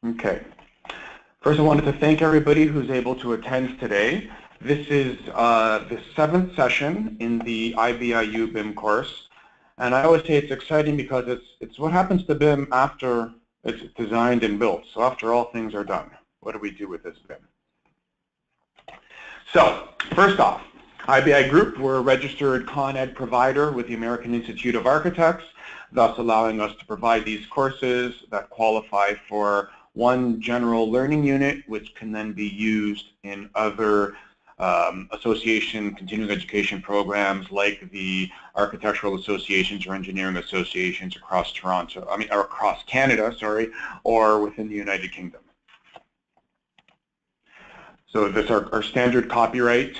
Okay. First, I wanted to thank everybody who's able to attend today. This is the 7th session in the IBIU BIM course. And I always say it's exciting because it's what happens to BIM after it's designed and built. So after all things are done, what do we do with this BIM? So first off, IBI Group, we're a registered Con Ed provider with the American Institute of Architects, thus allowing us to provide these courses that qualify for one general learning unit, which can then be used in other association continuing education programs like the architectural associations or engineering associations across across Canada, or within the United Kingdom. So that's our standard copyright.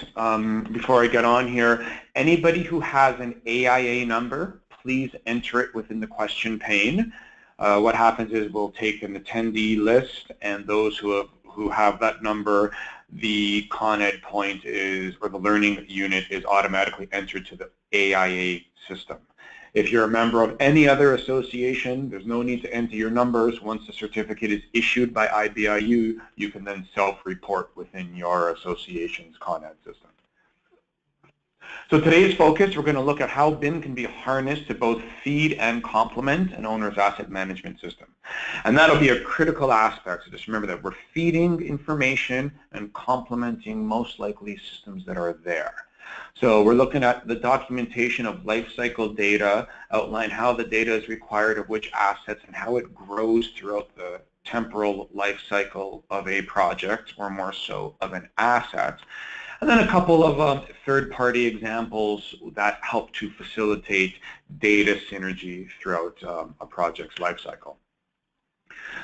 Before I get on here, anybody who has an AIA number, please enter it within the question pane. What happens is we'll take an attendee list, and those who have that number, the Con Ed point is, or the learning unit is automatically entered to the AIA system. If you're a member of any other association, there's no need to enter your numbers. Once the certificate is issued by IBIU, you can then self-report within your association's Con Ed system. So today's focus, we're going to look at how BIM can be harnessed to both feed and complement an owner's asset management system. And that'll be a critical aspect. So just remember that we're feeding information and complementing most likely systems that are there. So we're looking at the documentation of life cycle data, outline how the data is required of which assets and how it grows throughout the temporal life cycle of a project, or more so of an asset. And then a couple of third-party examples that help to facilitate data synergy throughout a project's life cycle.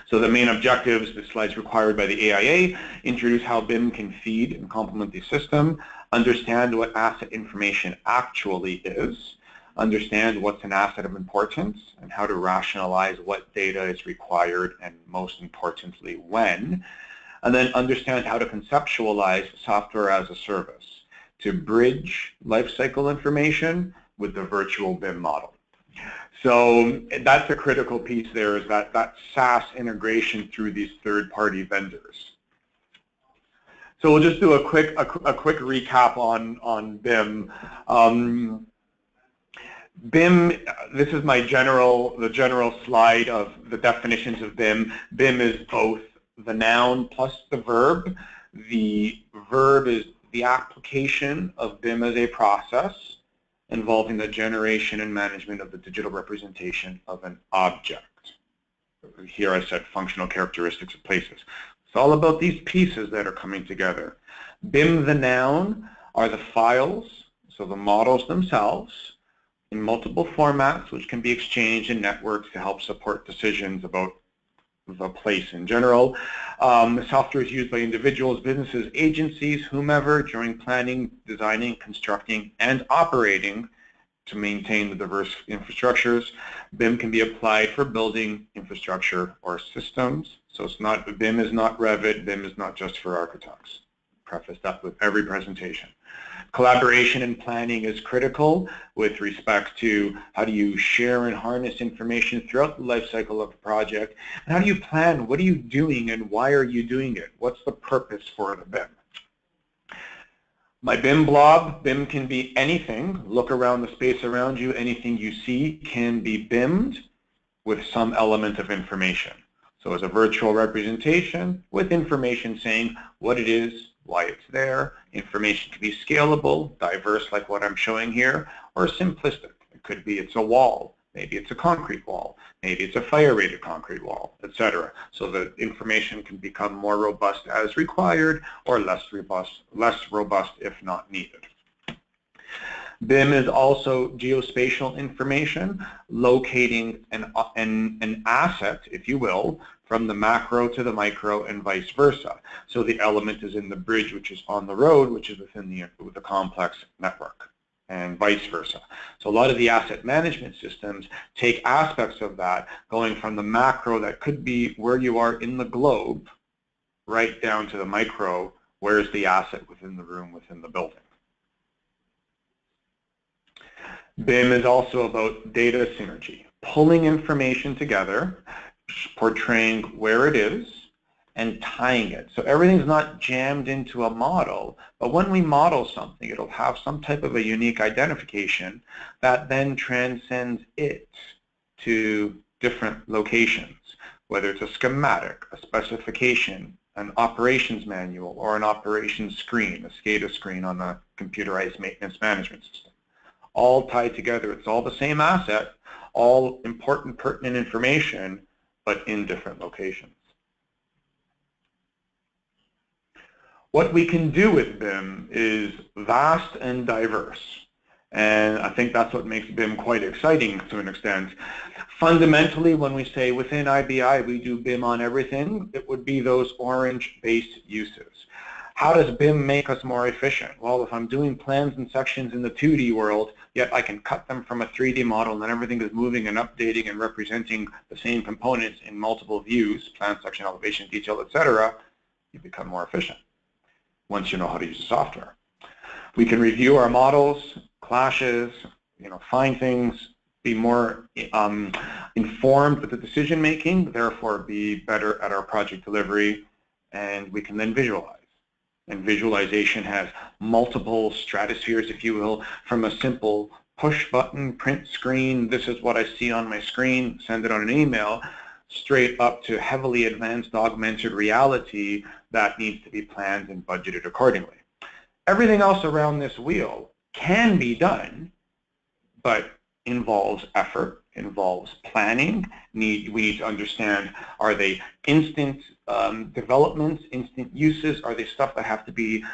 So the main objectives, the slides required by the AIA, introduce how BIM can feed and complement the system, understand what asset information actually is, understand what's an asset of importance, and how to rationalize what data is required, and most importantly, when. And then understand how to conceptualize software as a service to bridge lifecycle information with the virtual BIM model. So that's a critical piece there, is that SaaS integration through these third-party vendors. So we'll just do a quick recap on BIM. BIM, this is the general slide of the definitions of BIM. BIM is both the noun plus the verb. The verb is the application of BIM as a process involving the generation and management of the digital representation of an object. Here I said functional characteristics of places. It's all about these pieces that are coming together. BIM, the noun, are the files, so the models themselves, in multiple formats which can be exchanged in networks to help support decisions about the place in general. The software is used by individuals, businesses, agencies, whomever, during planning, designing, constructing, and operating to maintain the diverse infrastructures. BIM can be applied for building, infrastructure, or systems. So it's not, BIM is not Revit, BIM is not just for architects. Preface that with every presentation. Collaboration and planning is critical with respect to how do you share and harness information throughout the life cycle of a project, and how do you plan, what are you doing and why are you doing it? What's the purpose for the BIM? My BIM blog, BIM can be anything. Look around the space around you, anything you see can be BIMmed with some element of information. So as a virtual representation with information saying what it is, why it's there. Information can be scalable, diverse like what I'm showing here, or simplistic. It could be it's a wall, maybe it's a concrete wall, maybe it's a fire-rated concrete wall, etc. So the information can become more robust as required, or less robust if not needed. BIM is also geospatial information, locating an asset, if you will, from the macro to the micro and vice versa. So the element is in the bridge, which is on the road, which is within the complex network, and vice versa. So a lot of the asset management systems take aspects of that, going from the macro that could be where you are in the globe, right down to the micro, where's the asset within the room, within the building. BIM is also about data synergy, pulling information together, portraying where it is, and tying it. So everything's not jammed into a model, but when we model something, it'll have some type of a unique identification that then transcends it to different locations, whether it's a schematic, a specification, an operations manual, or an operations screen, a SCADA screen on a computerized maintenance management system. All tied together. It's all the same asset, all important, pertinent information, but in different locations. What we can do with BIM is vast and diverse, and I think that's what makes BIM quite exciting to an extent. Fundamentally, when we say within IBI we do BIM on everything, it would be those orange-based uses. How does BIM make us more efficient? Well, if I'm doing plans and sections in the 2D world, yet I can cut them from a 3D model and then everything is moving and updating and representing the same components in multiple views, plan, section, elevation, detail, etc., you become more efficient once you know how to use the software. We can review our models, clashes, find things, be more informed with the decision making, therefore be better at our project delivery, and we can then visualize. And visualization has multiple stratospheres, if you will, from a simple push button, print screen, this is what I see on my screen, send it on an email, straight up to heavily advanced augmented reality that needs to be planned and budgeted accordingly. Everything else around this wheel can be done, but involves effort, involves planning. We need to understand, are they instant developments, instant uses? Are they stuff that have to be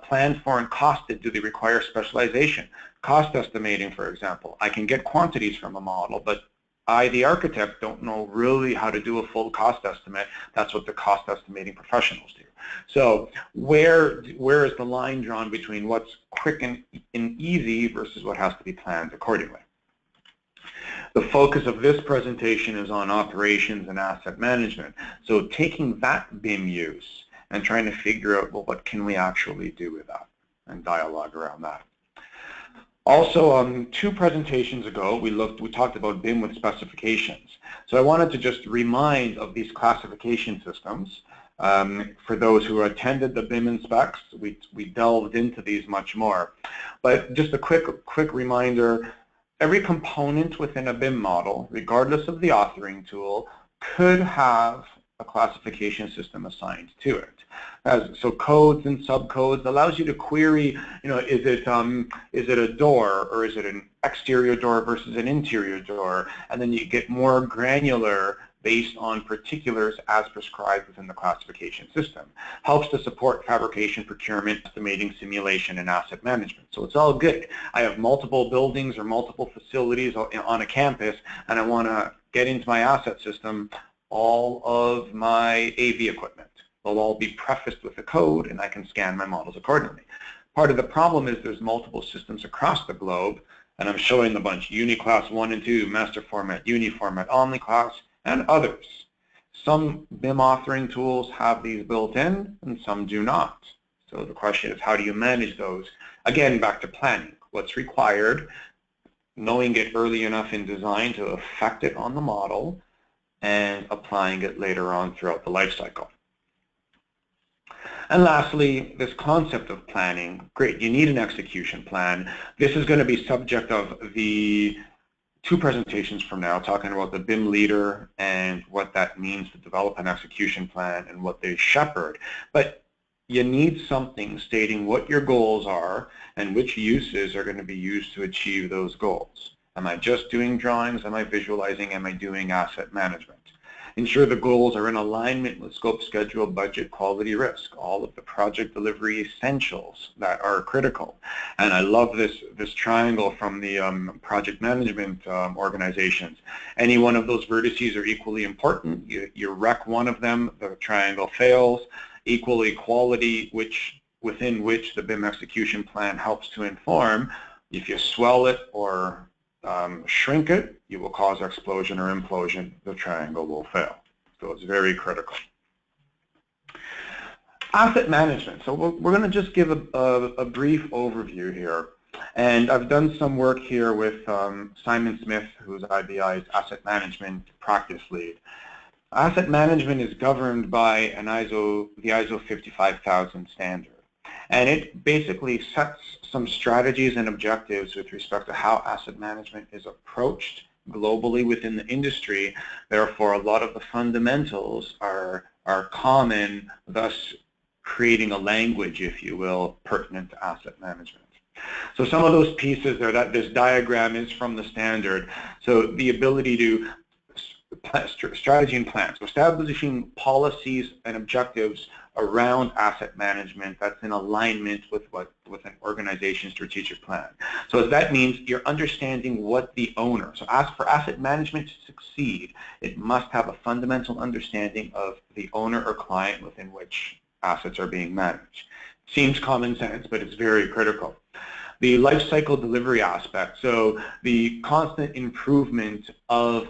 planned for and costed? Do they require specialization? Cost estimating, for example. I can get quantities from a model, but I, the architect, don't know really how to do a full cost estimate. That's what the cost estimating professionals do. So where is the line drawn between what's quick and easy versus what has to be planned accordingly? The focus of this presentation is on operations and asset management. So taking that BIM use and trying to figure out, well, what can we actually do with that, and dialogue around that. Also, 2 presentations ago, we talked about BIM with specifications. So I wanted to just remind of these classification systems. For those who attended the BIM Inspects, we delved into these much more. But just a quick reminder, every component within a BIM model, regardless of the authoring tool, could have a classification system assigned to it. So codes and subcodes allows you to query, is it a door, or is it an exterior door versus an interior door? And then you get more granular based on particulars as prescribed within the classification system. Helps to support fabrication, procurement, estimating, simulation, and asset management. So it's all good. I have multiple buildings or multiple facilities on a campus, and I want to get into my asset system all of my AV equipment. They'll all be prefaced with a code, and I can scan my models accordingly. Part of the problem is there's multiple systems across the globe, and I'm showing a bunch: Uniclass 1 and 2, Master Format, Uniformat, Omniclass, and others. Some BIM authoring tools have these built in, and some do not. So the question is, how do you manage those? Again, back to planning. What's required, knowing it early enough in design to affect it on the model, and applying it later on throughout the life cycle. And lastly, this concept of planning. Great, you need an execution plan. This is going to be subject of the 2 presentations from now, talking about the BIM leader and what that means to develop an execution plan and what they shepherd. But you need something stating what your goals are and which uses are going to be used to achieve those goals. Am I just doing drawings? Am I visualizing? Am I doing asset management? Ensure the goals are in alignment with scope, schedule, budget, quality, risk, all of the project delivery essentials that are critical. And I love this triangle from the project management organizations. Any one of those vertices are equally important. You wreck one of them, the triangle fails. Equal equality, within which the BIM execution plan helps to inform. If you swell it or shrink it, you will cause explosion or implosion. The triangle will fail. So it's very critical. Asset management. So we're going to just give a brief overview here. And I've done some work here with Simon Smith, who's IBI's asset management practice lead. Asset management is governed by the ISO 55000 standard. And it basically sets some strategies and objectives with respect to how asset management is approached globally within the industry. Therefore, a lot of the fundamentals are common, thus creating a language, if you will, pertinent to asset management. So some of those pieces there, that this diagram is from the standard. So the ability to strategy and plans, so establishing policies and objectives around asset management that's in alignment with an organization's strategic plan. So that means you're understanding what the owner, so for asset management to succeed, it must have a fundamental understanding of the owner or client within which assets are being managed. Seems common sense, but it's very critical. The life cycle delivery aspect, so the constant improvement of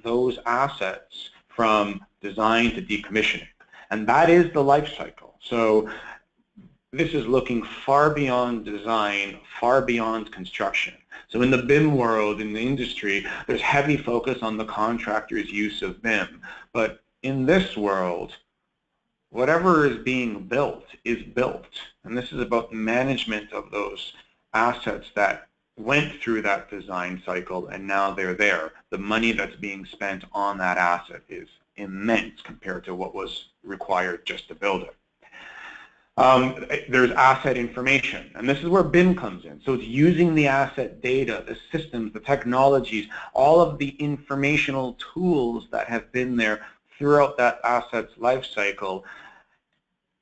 those assets from design to decommissioning. And that is the life cycle. So this is looking far beyond design, far beyond construction. So in the BIM world, in the industry, there's heavy focus on the contractor's use of BIM. But in this world, whatever is being built is built. And this is about management of those assets that went through that design cycle and now they're there. The money that's being spent on that asset is immense compared to what was required just to build it. There's asset information, and this is where BIM comes in. So it's using the asset data, the systems, the technologies, all of the informational tools that have been there throughout that asset's life cycle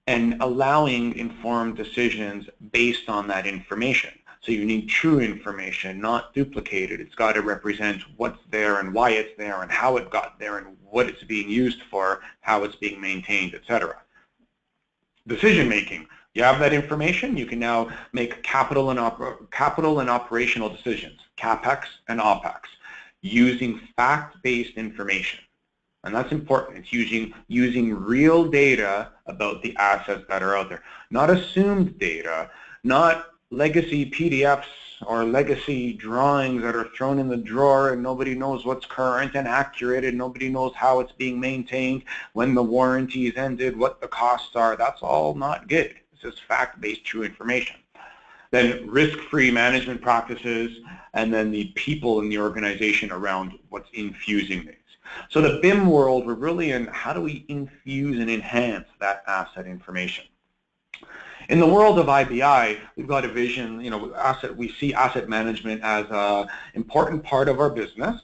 and allowing informed decisions based on that information. So you need true information, not duplicated. It's got to represent what's there and why it's there and how it got there and what it's being used for, how it's being maintained, etc. Decision making. You have that information, you can now make capital and operational decisions, CapEx and OpEx, using fact-based information. And that's important. It's using real data about the assets that are out there. Not assumed data, not legacy PDFs or legacy drawings that are thrown in the drawer and nobody knows what's current and accurate and nobody knows how it's being maintained, when the warranty is ended, what the costs are. That's all not good. This is fact-based true information. Then risk-free management practices, and then the people in the organization around what's infusing these. So the BIM world, we're really in how do we infuse and enhance that asset information. In the world of IBI, we've got a vision, we see asset management as an important part of our business.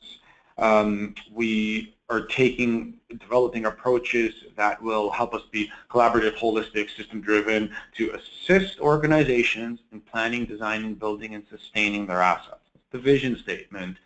We are developing approaches that will help us be collaborative, holistic, system-driven to assist organizations in planning, designing, building, and sustaining their assets. That's the vision statement.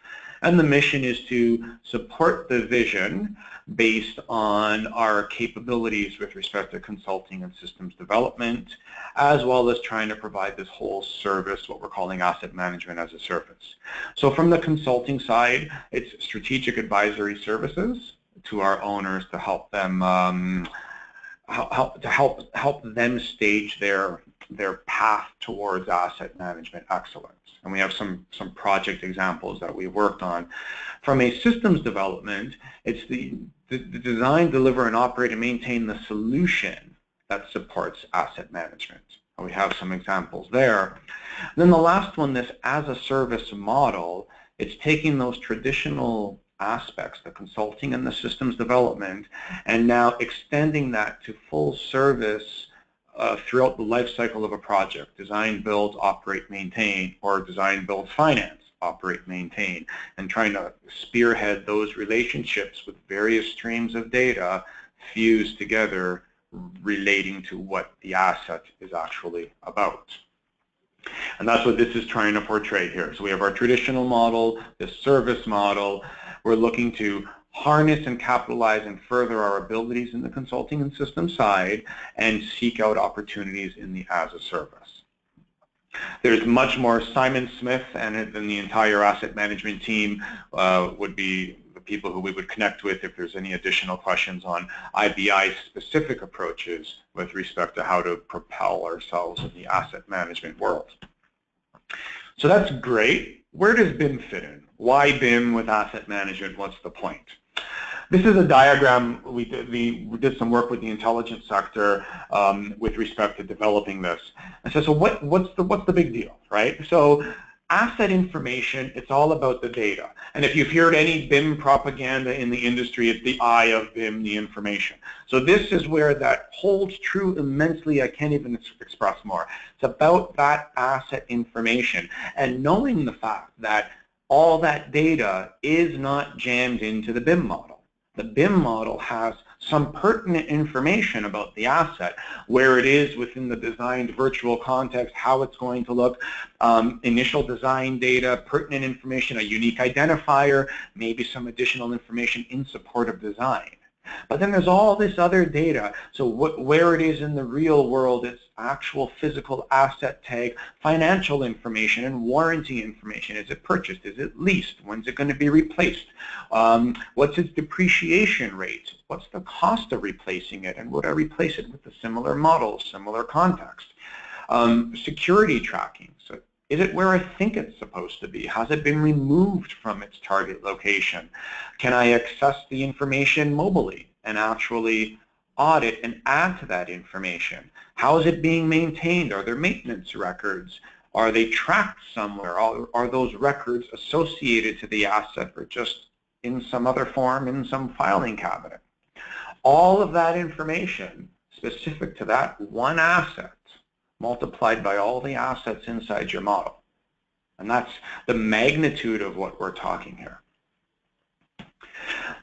And the mission is to support the vision based on our capabilities with respect to consulting and systems development, as well as trying to provide this whole service, what we're calling asset management as a service. So from the consulting side, it's strategic advisory services to our owners to help them help them stage their path towards asset management excellence. And we have some project examples that we worked on. From a systems development, it's the design, deliver, and operate and maintain the solution that supports asset management. And we have some examples there. And then the last one, this as a service model, it's taking those traditional aspects, the consulting and the systems development, and now extending that to full service throughout the life cycle of a project, design, build, operate, maintain, or design, build, finance, operate, maintain, and trying to spearhead those relationships with various streams of data fused together relating to what the asset is actually about. And that's what this is trying to portray here. So we have our traditional model, this service model. We're looking to harness and capitalize and further our abilities in the consulting and system side and seek out opportunities in the as a service. There's much more. Simon Smith and the entire asset management team would be the people who we would connect with if there's any additional questions on IBI specific approaches with respect to how to propel ourselves in the asset management world. So that's great. Where does BIM fit in? Why BIM with asset management? What's the point? This is a diagram. We did some work with the intelligence sector with respect to developing this. And so what's the big deal, right? So asset information, it's all about the data. And if you've heard any BIM propaganda in the industry, it's the I of BIM, the information. So this is where that holds true immensely. I can't even express more. It's about that asset information and knowing the fact that all that data is not jammed into the BIM model. The BIM model has some pertinent information about the asset, where it is within the designed virtual context, how it's going to look, initial design data, pertinent information, a unique identifier, maybe some additional information in support of design. But then there's all this other data. So where it is in the real world, it's actual physical asset tag, financial information, and warranty information. Is it purchased? Is it leased? When's it going to be replaced? What's its depreciation rate? What's the cost of replacing it? And would I replace it with a similar model, similar context? Security tracking. So is it where I think it's supposed to be? Has it been removed from its target location? Can I access the information mobilely and actually audit and add to that information? How is it being maintained? Are there maintenance records? Are they tracked somewhere? Are those records associated to the asset or just in some other form in some filing cabinet? All of that information specific to that one asset multiplied by all the assets inside your model. And that's the magnitude of what we're talking here.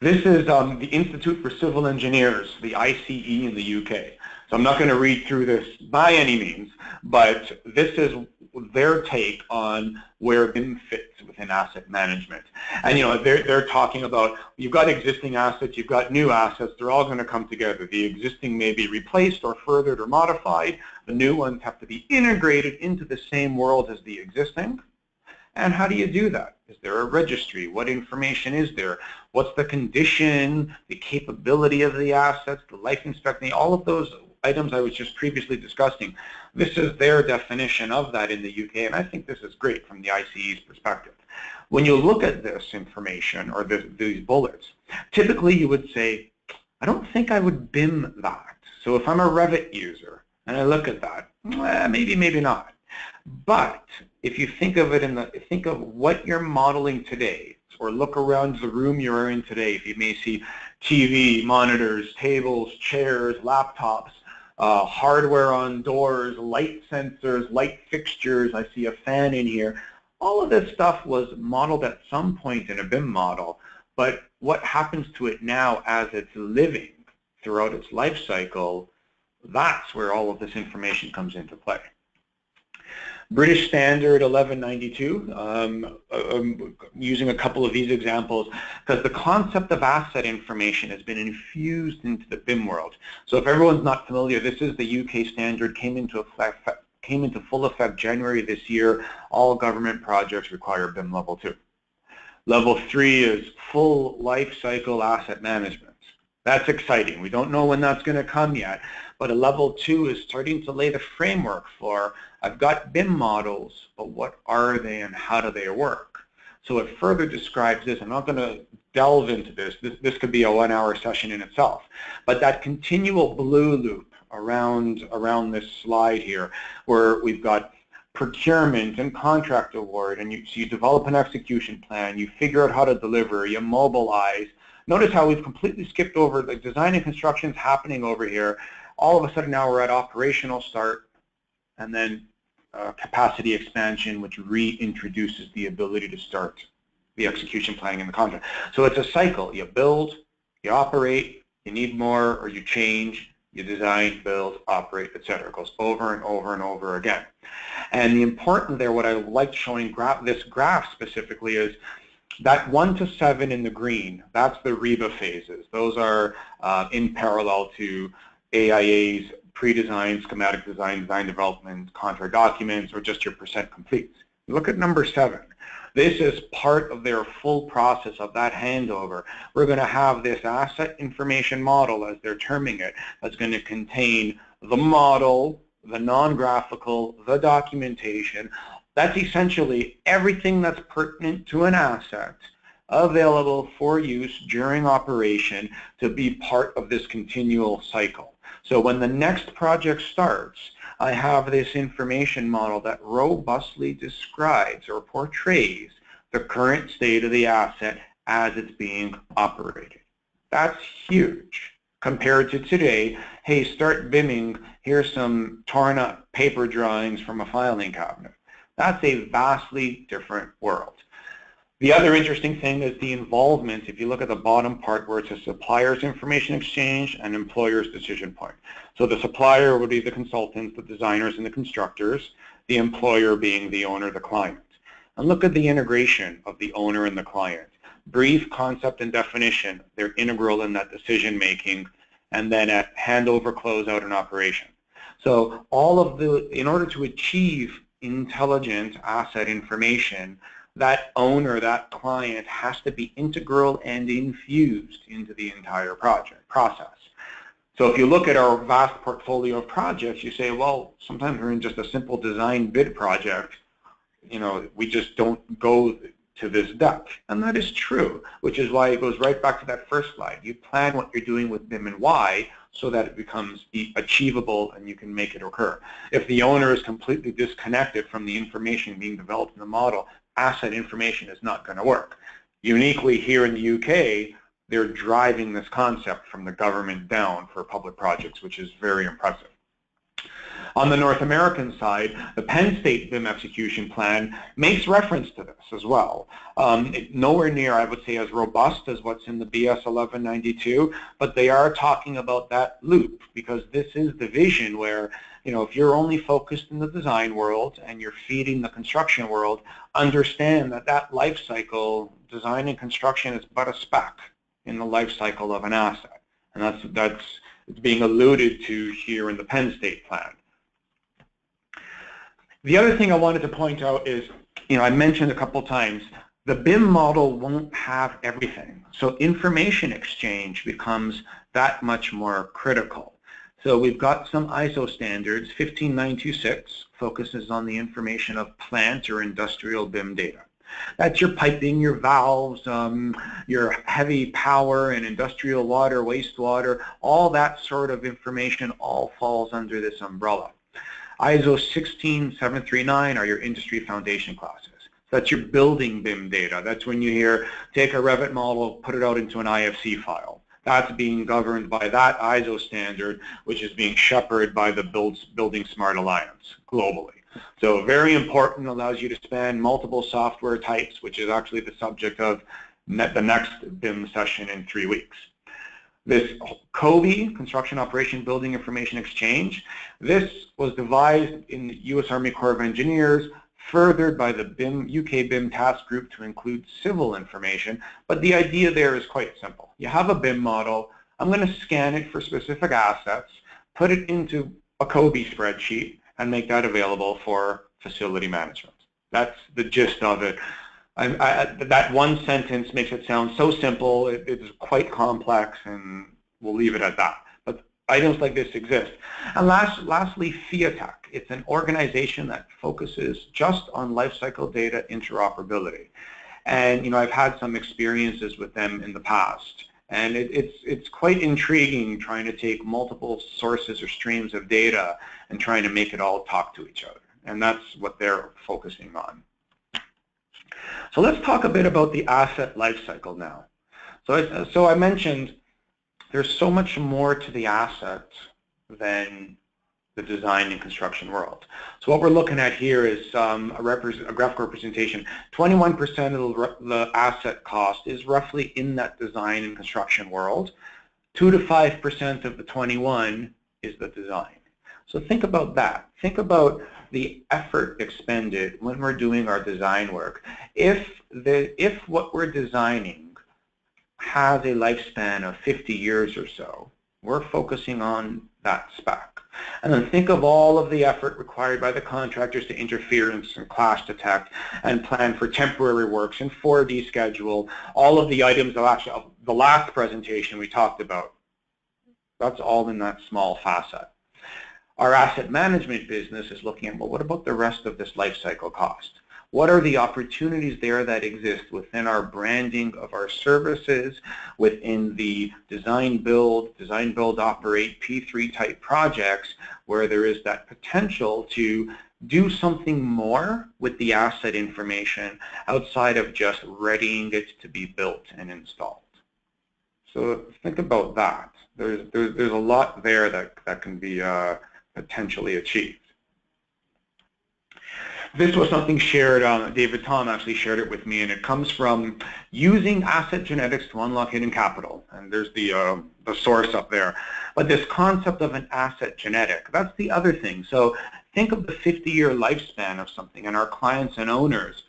This is the Institute for Civil Engineers, the ICE in the UK. So I'm not going to read through this by any means, but this is their take on where BIM fits within asset management. And they're talking about, you've got existing assets, you've got new assets, they're all going to come together. The existing may be replaced or furthered or modified. The new ones have to be integrated into the same world as the existing. And how do you do that? Is there a registry? What information is there? What's the condition, the capability of the assets, the life expectancy, all of those items I was just previously discussing. This is their definition of that in the UK, and I think this is great from the ICE's perspective. When you look at this information or these bullets, typically you would say, I don't think I would BIM that. So if I'm a Revit user and I look at that, maybe, maybe not. But if you think of it think of what you're modeling today, or look around the room you're in today, if you may see TV, monitors, tables, chairs, laptops, hardware on doors, light sensors, light fixtures, I see a fan in here. All of this stuff was modeled at some point in a BIM model, but what happens to it now as it's living throughout its life cycle, that's where all of this information comes into play. British Standard 1192, using a couple of these examples, because the concept of asset information has been infused into the BIM world. So if everyone's not familiar, this is the UK standard, came into full effect January this year. All government projects require BIM Level 2. Level 3 is full life cycle asset management. That's exciting. We don't know when that's going to come yet, but a Level 2 is starting to lay the framework for, I've got BIM models, but what are they and how do they work? So it further describes this. I'm not going to delve into this. This could be a 1-hour session in itself. But that continual blue loop around this slide here, where we've got procurement and contract award, and so you develop an execution plan, you figure out how to deliver, you mobilize. Notice how we've completely skipped over the design and construction's happening over here. All of a sudden now we're at operational start, and then capacity expansion, which reintroduces the ability to start the execution planning in the contract. So it's a cycle. You build, you operate, you need more, or you change, you design, build, operate, etc. It goes over and over and over again. And the important there, what I like showing this graph specifically is that 1 to 7 in the green, that's the REBA phases. Those are in parallel to AIA's pre-design, schematic design, design development, contract documents, or just your percent complete. Look at number 7. This is part of their full process of that handover. We're going to have this asset information model, as they're terming it, that's going to contain the model, the non-graphical, the documentation. That's essentially everything that's pertinent to an asset available for use during operation to be part of this continual cycle. So when the next project starts, I have this information model that robustly describes or portrays the current state of the asset as it's being operated. That's huge compared to today. Hey, start BIMing, here's some torn up paper drawings from a filing cabinet. That's a vastly different world. The other interesting thing is the involvement. If you look at the bottom part where it says supplier's information exchange and employer's decision point. So the supplier would be the consultants, the designers, and the constructors, the employer being the owner, the client. And look at the integration of the owner and the client. Brief, concept, and definition, they're integral in that decision making, and then at handover, closeout, and operation. So all of in order to achieve intelligent asset information, that owner, that client has to be integral and infused into the entire process. So if you look at our vast portfolio of projects, you say, well, sometimes we're in just a simple design bid project. You know, we just don't go to this depth. And that is true, which is why it goes right back to that first slide. You plan what you're doing with BIM and why so that it becomes achievable and you can make it occur. If the owner is completely disconnected from the information being developed in the model, asset information is not going to work. Uniquely here in the UK, they're driving this concept from the government down for public projects, which is very impressive. On the North American side, the Penn State BIM execution plan makes reference to this as well. Nowhere near, I would say, as robust as what's in the BS 1192, but they are talking about that loop because this is the vision where, you know, if you're only focused in the design world and you're feeding the construction world, understand that that life cycle, design and construction, is but a speck in the life cycle of an asset. And that's being alluded to here in the Penn State plan. The other thing I wanted to point out is, you know, I mentioned a couple times, the BIM model won't have everything. So information exchange becomes that much more critical. So we've got some ISO standards. 15926 focuses on the information of plant or industrial BIM data. That's your piping, your valves, your heavy power and industrial water, wastewater, all that sort of information all falls under this umbrella. ISO 16739 are your industry foundation classes. That's your building BIM data. That's when you hear, take a Revit model, put it out into an IFC file. That's being governed by that ISO standard, which is being shepherded by the Building Smart Alliance globally. So very important, allows you to span multiple software types, which is actually the subject of the next BIM session in 3 weeks. This COBE, Construction Operation Building Information Exchange, this was devised in the U.S. Army Corps of Engineers, furthered by the UK BIM task group to include civil information, but the idea there is quite simple. You have a BIM model, I'm going to scan it for specific assets, put it into a COBE spreadsheet, and make that available for facility management. That's the gist of it. That one sentence makes it sound so simple, it's quite complex, and we'll leave it at that. But items like this exist. And lastly, FIATEC. It's an organization that focuses just on lifecycle data interoperability. And you know, I've had some experiences with them in the past. And it's quite intriguing trying to take multiple sources or streams of data and trying to make it all talk to each other. And that's what they're focusing on. So let's talk a bit about the asset lifecycle now. So I mentioned there's so much more to the asset than the design and construction world. So what we're looking at here is a graphical representation. 21% of the asset cost is roughly in that design and construction world. 2 to 5% of the 21 is the design. So think about that. Think about the effort expended when we're doing our design work. If what we're designing has a lifespan of 50 years or so, we're focusing on that spec. And then think of all of the effort required by the contractors to interference and clash detect and plan for temporary works and 4D schedule, all of the items that actually, of the last presentation we talked about. That's all in that small facet. Our asset management business is looking at, well, what about the rest of this life cycle cost? What are the opportunities there that exist within our branding of our services, within the design, build, operate, P3 type projects, where there is that potential to do something more with the asset information outside of just readying it to be built and installed. So think about that. There's a lot there that can be potentially achieved. This was something shared, David Tom actually shared it with me, and it comes from using asset genetics to unlock hidden capital. And there's the source up there. But this concept of an asset genetic, that's the other thing. So think of the 50-year lifespan of something and our clients and owners.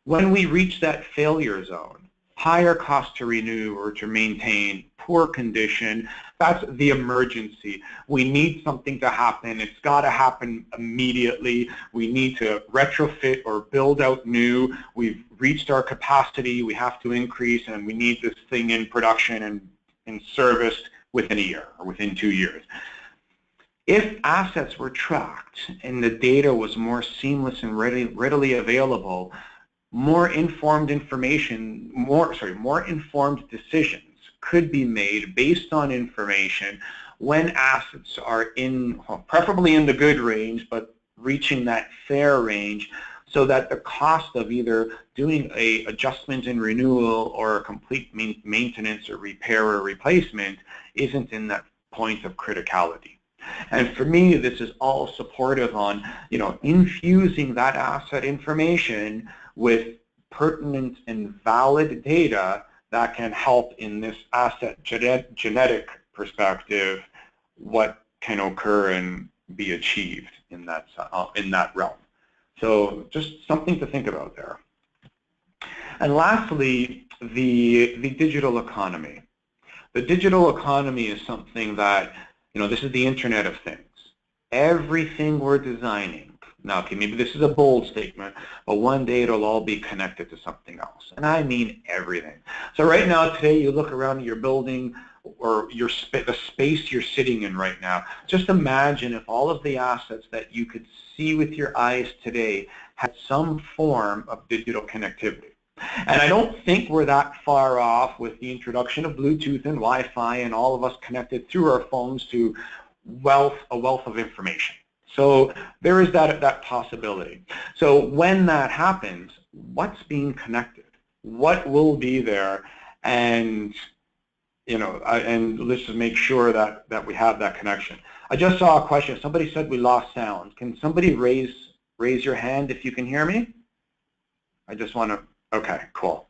When we reach that failure zone, higher cost to renew or to maintain, poor condition, that's the emergency. We need something to happen. It's got to happen immediately. We need to retrofit or build out new. We've reached our capacity. We have to increase, and we need this thing in production and in service within a year or within 2 years. If assets were tracked and the data was more seamless and readily available, more informed information, more informed decisions could be made based on information when assets are in, well, preferably in the good range, but reaching that fair range, so that the cost of either doing a adjustment in renewal or a complete maintenance or repair or replacement isn't in that point of criticality. And for me, this is all supportive on, infusing that asset information with pertinent and valid data that can help in this asset genetic perspective what can occur and be achieved in that realm. So just something to think about there. And lastly, the digital economy. The digital economy is something that, this is the Internet of Things. Everything we're designing, now, okay, maybe this is a bold statement, but one day it'll all be connected to something else. And I mean everything. So right now, today, you look around your building or the space you're sitting in right now. Just imagine if all of the assets that you could see with your eyes today had some form of digital connectivity. And I don't think we're that far off with the introduction of Bluetooth and Wi-Fi and all of us connected through our phones to a wealth of information. So there is that possibility. So when that happens, what's being connected? What will be there? And and let's just make sure that we have that connection. I just saw a question. Somebody said we lost sound. Can somebody raise your hand if you can hear me? I just want to. Okay, cool.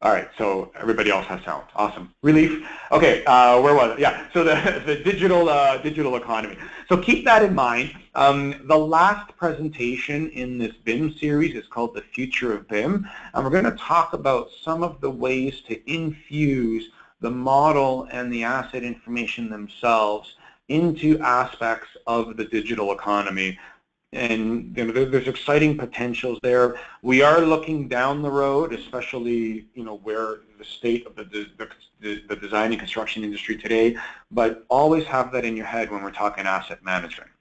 All right, so everybody else has sound. Awesome. Relief. Okay, where was it? Yeah, so the digital economy. So keep that in mind. The last presentation in this BIM series is called The Future of BIM, and we're going to talk about some of the ways to infuse the model and the asset information themselves into aspects of the digital economy. And there's exciting potentials there. We are looking down the road, especially where the state of the design and construction industry today. But always have that in your head when we're talking asset management.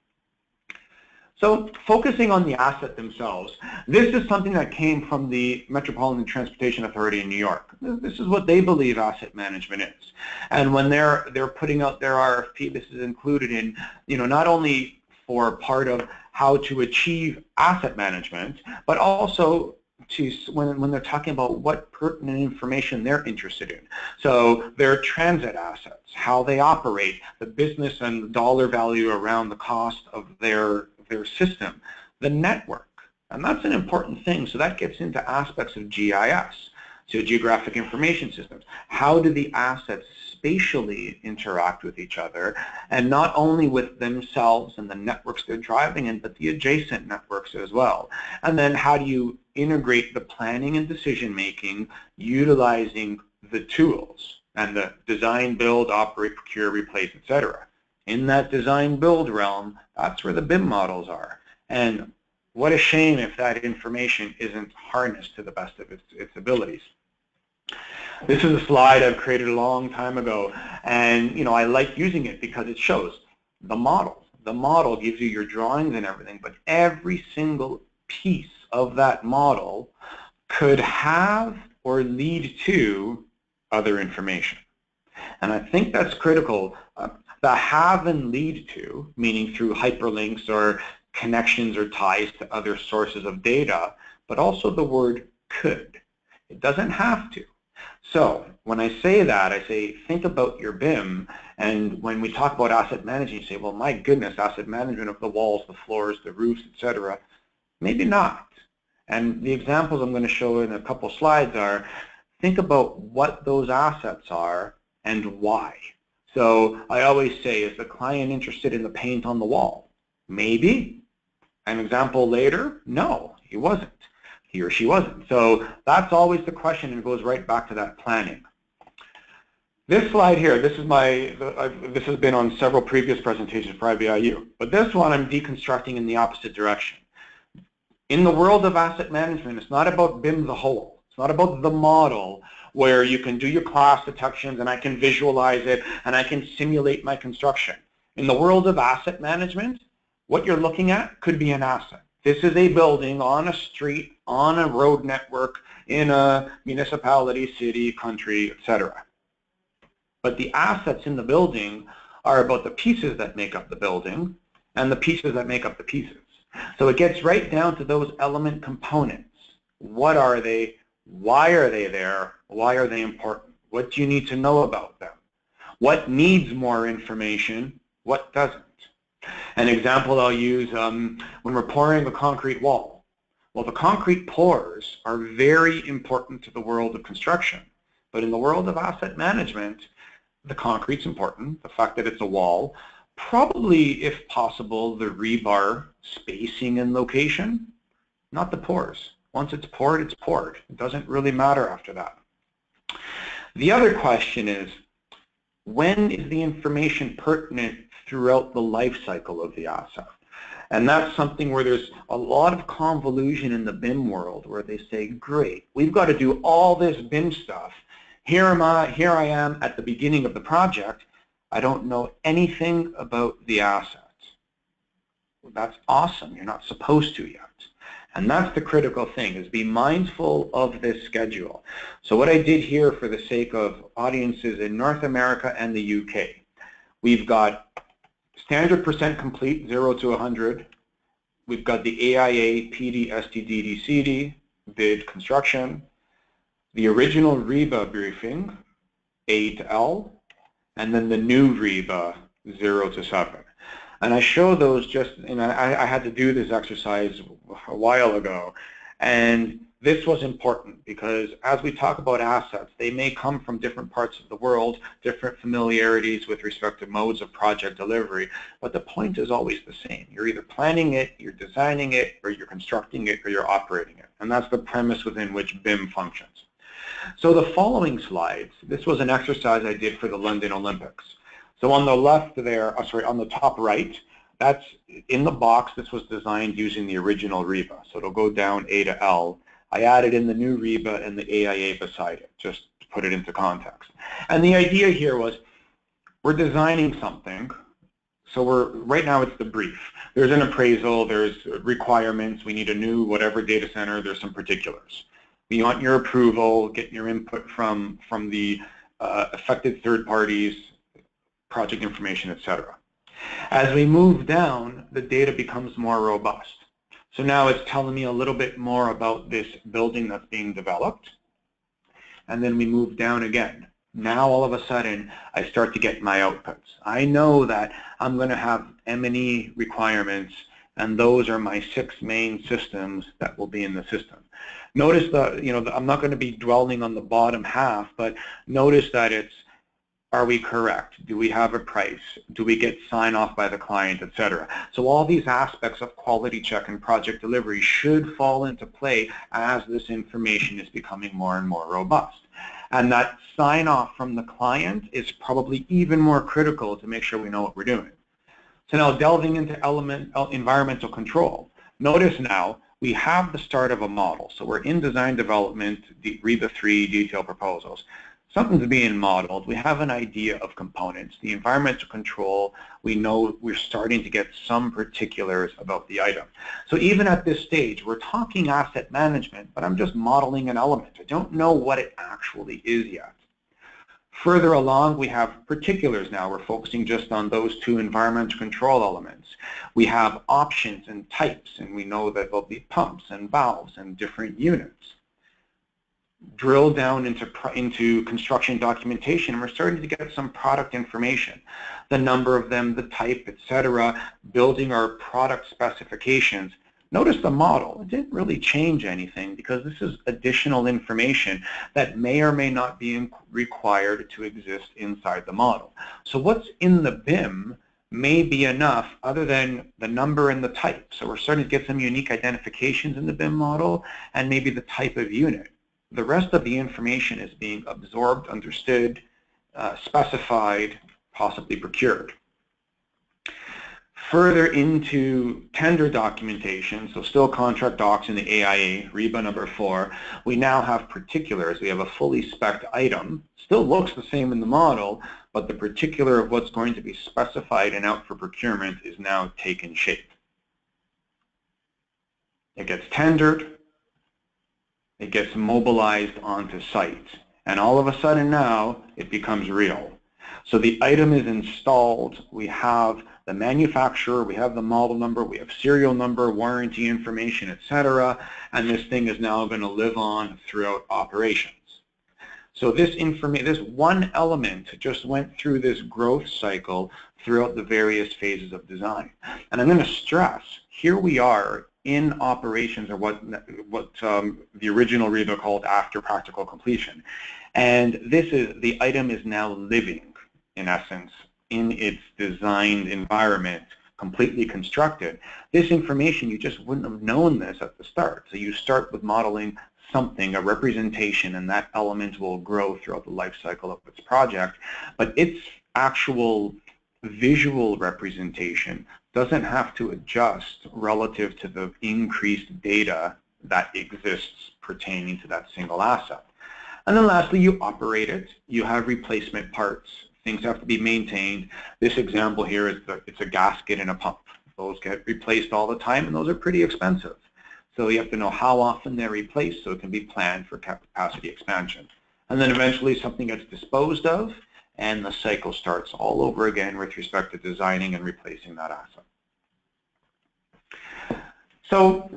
So focusing on the asset themselves, this is something that came from the Metropolitan Transportation Authority in New York. This is what they believe asset management is. And when they're putting out their RFP, this is included in not only for part of how to achieve asset management, but also to when they're talking about what pertinent information they're interested in. So their transit assets, how they operate, the business and the dollar value around the cost of their system, the network, and that's an important thing. So that gets into aspects of GIS, so geographic information systems. How do the assets spatially interact with each other, and not only with themselves and the networks they're driving in, but the adjacent networks as well. And then how do you integrate the planning and decision making utilizing the tools and the design, build, operate, procure, replace, etc. In that design build realm, that's where the BIM models are. And what a shame if that information isn't harnessed to the best of its abilities. This is a slide I've created a long time ago, and I like using it because it shows the model. The model gives you your drawings and everything, but every single piece of that model could have or lead to other information. And I think that's critical. The have and lead to, meaning through hyperlinks or connections or ties to other sources of data, but also the word could. It doesn't have to. So when I say that, I say think about your BIM, and when we talk about asset management, you say, well, my goodness, asset management of the walls, the floors, the roofs, etc. Maybe not. And the examples I'm going to show in a couple slides are, think about what those assets are and why. So I always say, is the client interested in the paint on the wall? Maybe. An example later, no, he wasn't. He or she wasn't. So that's always the question, and it goes right back to that planning. This slide here, this has been on several previous presentations for IBIU, but this one I'm deconstructing in the opposite direction. In the world of asset management, it's not about BIM the whole. It's not about the model where you can do your class detections and I can visualize it and I can simulate my construction. In the world of asset management, what you're looking at could be an asset. This is a building on a street, on a road network, in a municipality, city, country, etc. But the assets in the building are about the pieces that make up the building and the pieces that make up the pieces. So it gets right down to those element components. What are they? Why are they there? Why are they important? What do you need to know about them? What needs more information? What doesn't? An example I'll use when we're pouring a concrete wall. Well, the concrete pours are very important to the world of construction. But in the world of asset management, the concrete's important, the fact that it's a wall, probably, if possible, the rebar spacing and location, not the pours. Once it's poured, it's poured. It doesn't really matter after that. The other question is, when is the information pertinent throughout the life cycle of the asset? And that's something where there's a lot of convolution in the BIM world where they say, great, we've got to do all this BIM stuff. Here I am at the beginning of the project. I don't know anything about the assets. Well, that's awesome. You're not supposed to yet. And that's the critical thing, is be mindful of this schedule. So what I did here for the sake of audiences in North America and the UK, we've got standard percent complete, 0 to 100. We've got the AIA, PD, STD, DCD, bid construction, the original REBA briefing, A to L, and then the new REBA, 0 to 7. And I show those just, I had to do this exercise a while ago, and this was important because as we talk about assets, they may come from different parts of the world, different familiarities with respect to modes of project delivery, but the point is always the same. You're either planning it, you're designing it, or you're constructing it, or you're operating it. And that's the premise within which BIM functions. So the following slides, this was an exercise I did for the London Olympics. So on the left there, on the top right, that's in the box. This was designed using the original REBA. So it'll go down A to L. I added in the new REBA and the AIA beside it, just to put it into context. And the idea here was, we're designing something. So right now it's the brief. There's an appraisal, there's requirements, we need a new whatever data center, there's some particulars. We want your approval, getting your input from the affected third parties, project information, etc. As we move down, the data becomes more robust. So now it's telling me a little bit more about this building that's being developed. And then we move down again. Now all of a sudden, I start to get my outputs. I know that I'm going to have M&E requirements, and those are my 6 main systems that will be in the system. Notice that, I'm not going to be dwelling on the bottom half, but notice that it's, are we correct? Do we have a price? Do we get sign off by the client, etc.? So all these aspects of quality check and project delivery should fall into play as this information is becoming more and more robust. And that sign off from the client is probably even more critical to make sure we know what we're doing. So now delving into environmental control. Notice now we have the start of a model. So we're in design development, REBA 3 detail proposals. something's being modeled. We have an idea of components. The environmental control, we know we're starting to get some particulars about the item. So even at this stage, we're talking asset management, but I'm just modeling an element. I don't know what it actually is yet. Further along, we have particulars now. We're focusing just on those two environmental control elements. We have options and types, and we know that there'll be pumps and valves and different units. Drill down into construction documentation, and we're starting to get some product information, the number of them, the type, etc., building our product specifications. Notice the model. It didn't really change anything because this is additional information that may or may not be required to exist inside the model. So what's in the BIM may be enough other than the number and the type. So we're starting to get some unique identifications in the BIM model and maybe the type of unit. The rest of the information is being absorbed, understood, specified, possibly procured. Further into tender documentation, so still contract docs in the AIA, REBA number 4, we now have particulars. We have a fully spec'd item. Still looks the same in the model, but the particular of what's going to be specified and out for procurement is now taken shape. It gets tendered. It gets mobilized onto site. And all of a sudden now, it becomes real. So the item is installed. We have the manufacturer, we have the model number, we have serial number, warranty information, etc. And this thing is now going to live on throughout operations. So this one element just went through this growth cycle throughout the various phases of design. And I'm going to stress, here we are in operations, or what the original REBA called after practical completion. And the item is now living, in essence, in its designed environment, completely constructed. This information, you just wouldn't have known this at the start. So you start with modeling something, a representation, and that element will grow throughout the life cycle of its project. But its actual visual representation doesn't have to adjust relative to the increased data that exists pertaining to that single asset. And then lastly, you operate it. You have replacement parts. Things have to be maintained. This example here is it's a gasket and a pump. Those get replaced all the time, and those are pretty expensive. So you have to know how often they're replaced so it can be planned for capacity expansion. And then eventually something gets disposed of, and the cycle starts all over again with respect to designing and replacing that asset. So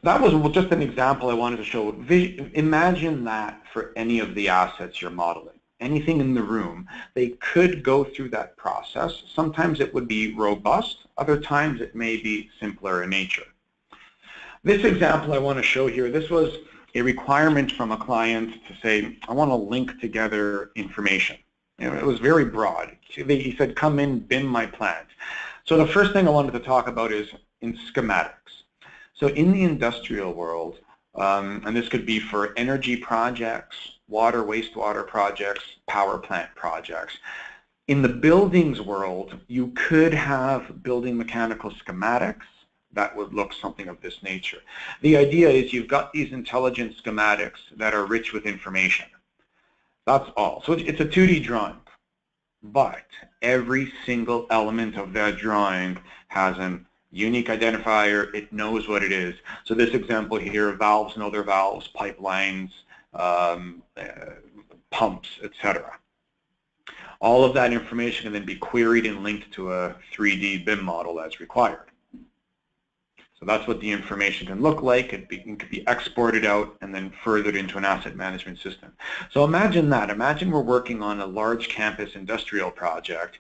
that was just an example I wanted to show. Imagine that for any of the assets you're modeling. Anything in the room, they could go through that process. Sometimes it would be robust, other times it may be simpler in nature. This example I want to show here, this was a requirement from a client to say, I want to link together information. You know, it was very broad. He said, come in, BIM my plant. So the first thing I wanted to talk about is in schematics. So in the industrial world, and this could be for energy projects, water, wastewater projects, power plant projects. In the buildings world, you could have building mechanical schematics that would look something of this nature. The idea is you've got these intelligent schematics that are rich with information. That's all. So it's a 2D drawing, but every single element of that drawing has an unique identifier. It knows what it is. So this example here, valves know their valves, pipelines, pumps, etc. All of that information can then be queried and linked to a 3D BIM model as required. So that's what the information can look like. It could be exported out and then furthered into an asset management system. So imagine that. Imagine we're working on a large campus industrial project.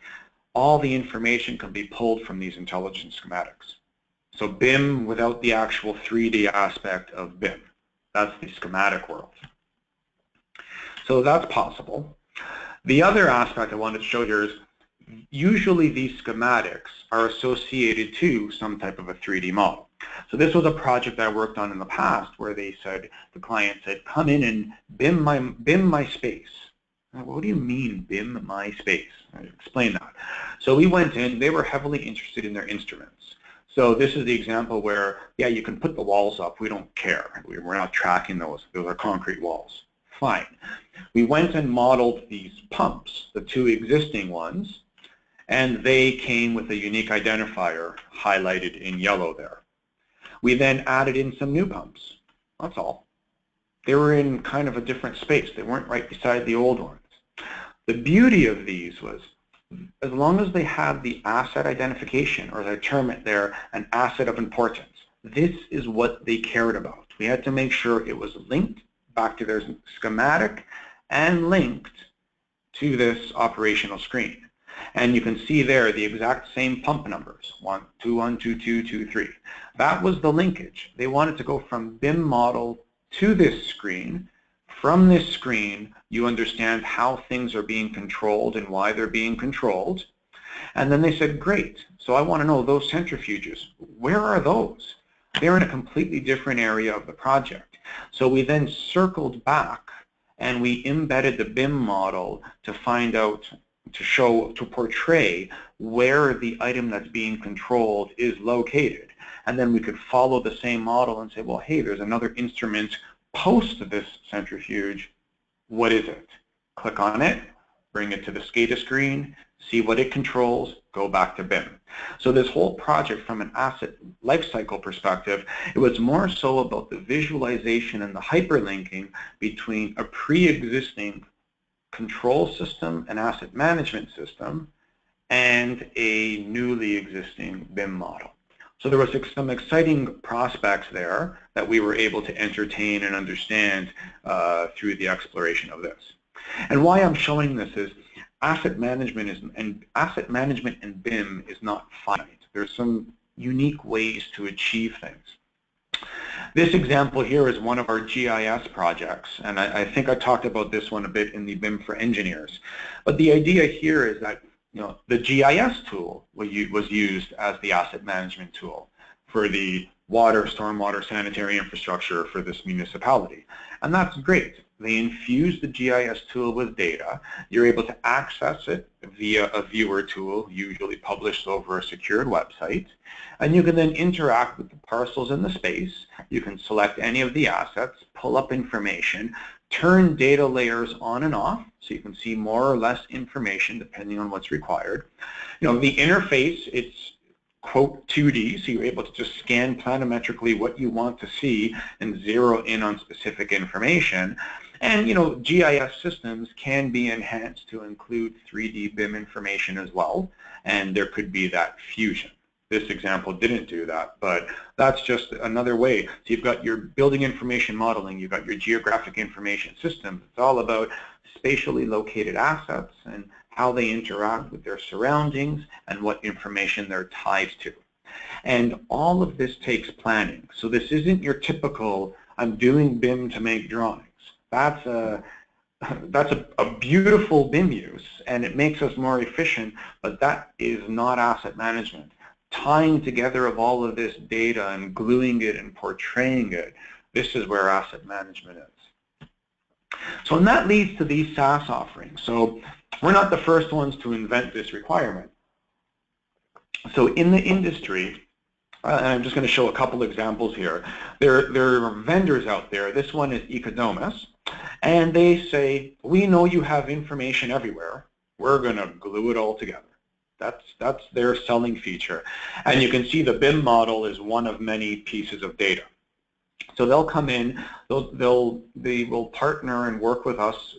All the information can be pulled from these intelligent schematics. So BIM without the actual 3D aspect of BIM. That's the schematic world. So that's possible. The other aspect I wanted to show here is usually these schematics are associated to some type of a 3D model. So this was a project I worked on in the past where they said, the client said, come in and BIM my space. What do you mean BIM my space? I explain that. So we went in, they were heavily interested in their instruments. So this is the example where, yeah, you can put the walls up, we don't care. We're not tracking those are concrete walls. Fine. We went and modeled these pumps, the two existing ones, and they came with a unique identifier highlighted in yellow there. We then added in some new pumps. That's all. They were in kind of a different space. They weren't right beside the old ones. The beauty of these was, as long as they had the asset identification, or as I term it there, an asset of importance, this is what they cared about. We had to make sure it was linked back to their schematic and linked to this operational screen. And you can see there the exact same pump numbers, 1, 2, 1, 2, 2, 2, 3. That was the linkage. They wanted to go from BIM model to this screen. From this screen, you understand how things are being controlled and why they're being controlled. And then they said, great, so I want to know those centrifuges. Where are those? They're in a completely different area of the project. So we then circled back and we embedded the BIM model to find out, to portray where the item that's being controlled is located. And then we could follow the same model and say, well, hey, there's another instrument post this centrifuge. What is it? Click on it, bring it to the SCADA screen, see what it controls, go back to BIM. So this whole project, from an asset lifecycle perspective, it was more so about the visualization and the hyperlinking between a pre-existing control system and asset management system and a newly existing BIM model. So there was some exciting prospects there that we were able to entertain and understand through the exploration of this. And why I'm showing this is asset management and BIM is not finite. There's some unique ways to achieve things. This example here is one of our GIS projects, and I think I talked about this one a bit in the BIM for Engineers. But the idea here is that the GIS tool was used as the asset management tool for the water, stormwater, sanitary infrastructure for this municipality. And that's great. They infuse the GIS tool with data. You're able to access it via a viewer tool, usually published over a secured website. And you can then interact with the parcels in the space. You can select any of the assets, pull up information, turn data layers on and off, so you can see more or less information depending on what's required. The interface, it's quote 2D, so you're able to just scan planimetrically what you want to see and zero in on specific information. And GIS systems can be enhanced to include 3D BIM information as well, and there could be that fusion. This example didn't do that, but that's just another way. So you've got your building information modeling, you've got your geographic information systems. It's all about spatially located assets and how they interact with their surroundings and what information they're tied to. And all of this takes planning. So this isn't your typical, I'm doing BIM to make drawings. That's a beautiful BIM use, and it makes us more efficient, but that is not asset management. Tying together of all of this data and gluing it and portraying it, this is where asset management is. So and that leads to these SaaS offerings. So we're not the first ones to invent this requirement. So in the industry, and I'm just going to show a couple examples here. There are vendors out there. This one is Economus, and they say, we know you have information everywhere. We're going to glue it all together. That's their selling feature. And you can see the BIM model is one of many pieces of data. So they'll come in, they will partner and work with us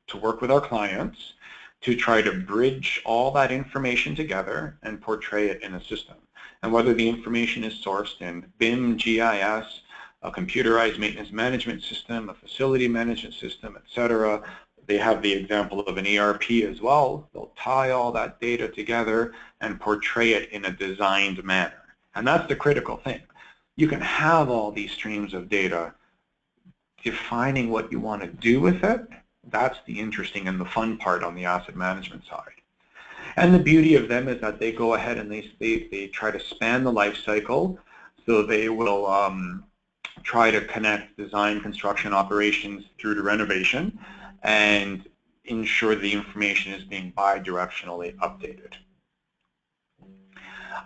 to work with our clients to try to bridge all that information together and portray it in a system. And whether the information is sourced in BIM, GIS, a computerized maintenance management system, a facility management system, etc. They have the example of an ERP as well. They'll tie all that data together and portray it in a designed manner. And that's the critical thing. You can have all these streams of data. Defining what you want to do with it, that's the interesting and the fun part on the asset management side. And the beauty of them is that they go ahead and they try to span the life cycle. So they will try to connect design, construction, operations through to renovation and ensure the information is being bi-directionally updated.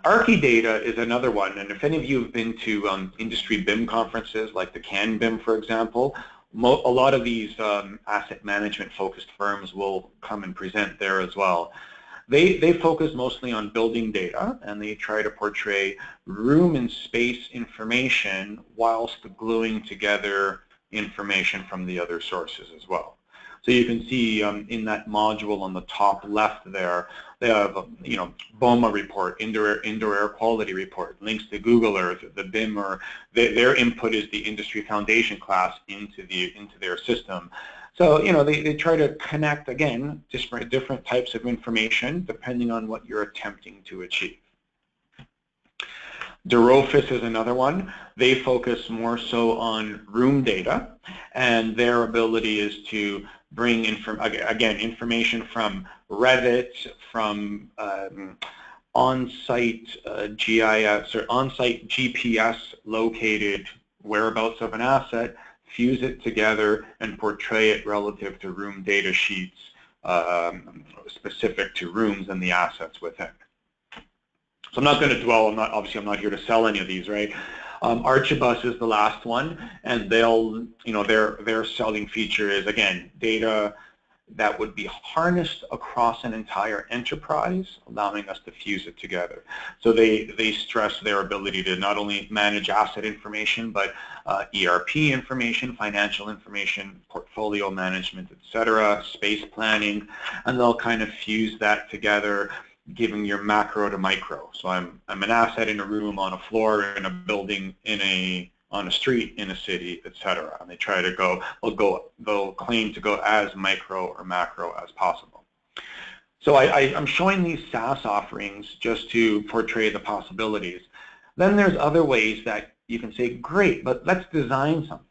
Archidata is another one, and if any of you have been to industry BIM conferences like the CAN BIM, for example, a lot of these asset management focused firms will come and present there as well. They focus mostly on building data, and they try to portray room and space information whilst gluing together information from the other sources as well. So you can see in that module on the top left there, they have BOMA report, indoor air quality report, links to Google Earth, the BIM, or their input is the industry foundation class into their system. So they try to connect, again, different types of information depending on what you're attempting to achieve. Derofis is another one. They focus more so on room data, and their ability is to bring information from Revit, from on-site GIS or on-site GPS located whereabouts of an asset, fuse it together and portray it relative to room data sheets specific to rooms and the assets within. So I'm not going to dwell, obviously I'm not here to sell any of these, right? Archibus is the last one, and they'll, their selling feature is, again, data that would be harnessed across an entire enterprise, allowing us to fuse it together. So they stress their ability to not only manage asset information, but ERP information, financial information, portfolio management, etc., space planning, and they'll kind of fuse that together, giving your macro to micro. So I'm an asset in a room, on a floor, in a building, on a street, in a city, etc. And they try to they'll claim to go as micro or macro as possible. So I'm showing these SaaS offerings just to portray the possibilities. Then there's other ways that you can say, great, but let's design something.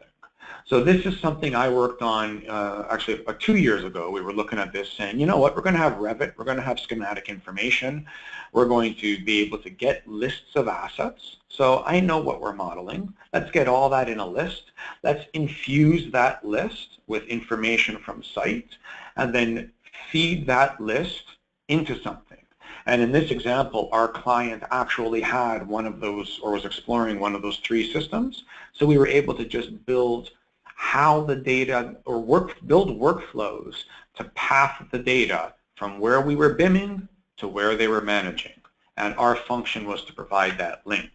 So this is something I worked on actually about 2 years ago. We were looking at this saying, you know what, we're going to have Revit, we're going to have schematic information, we're going to be able to get lists of assets. So I know what we're modeling. Let's get all that in a list. Let's infuse that list with information from site and then feed that list into something. And in this example, our client actually had one of those, or was exploring one of those 3 systems. So we were able to just build how the data, or build workflows to path the data from where we were BIMing to where they were managing. And our function was to provide that link.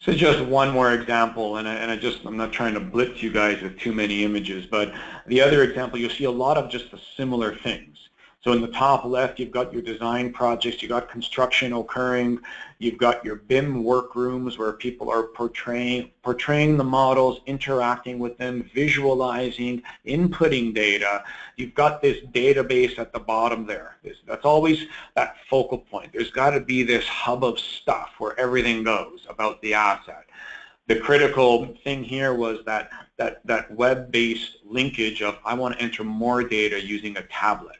So just one more example, and I'm not trying to blitz you guys with too many images, but the other example, you'll see a lot of just the similar things. So in the top left, you've got your design projects, you've got construction occurring, you've got your BIM workrooms where people are portraying the models, interacting with them, visualizing, inputting data. You've got this database at the bottom there. That's always that focal point. There's got to be this hub of stuff where everything goes about the asset. The critical thing here was that web-based linkage of I want to enter more data using a tablet.